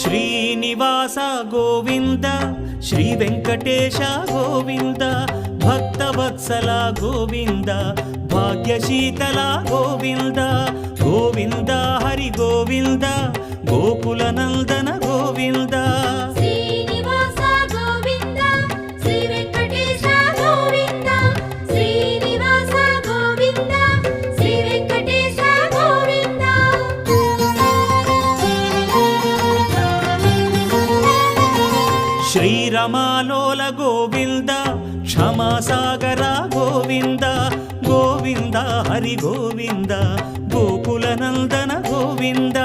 Srinivasa Govinda Shri Venkatesha Govinda Bhaktavatsala Govinda భాగ్యశీతల Govinda Govinda Hari Govinda Gokula Nandana Govinda Srinivasa Govinda Shri Venkatesha Govinda Srinivasa Govinda Shri Venkatesha Govinda శ్రీరమాలోల Govinda క్షమాసాగర Govinda Govinda Hari Govinda Gokula Nandana Govinda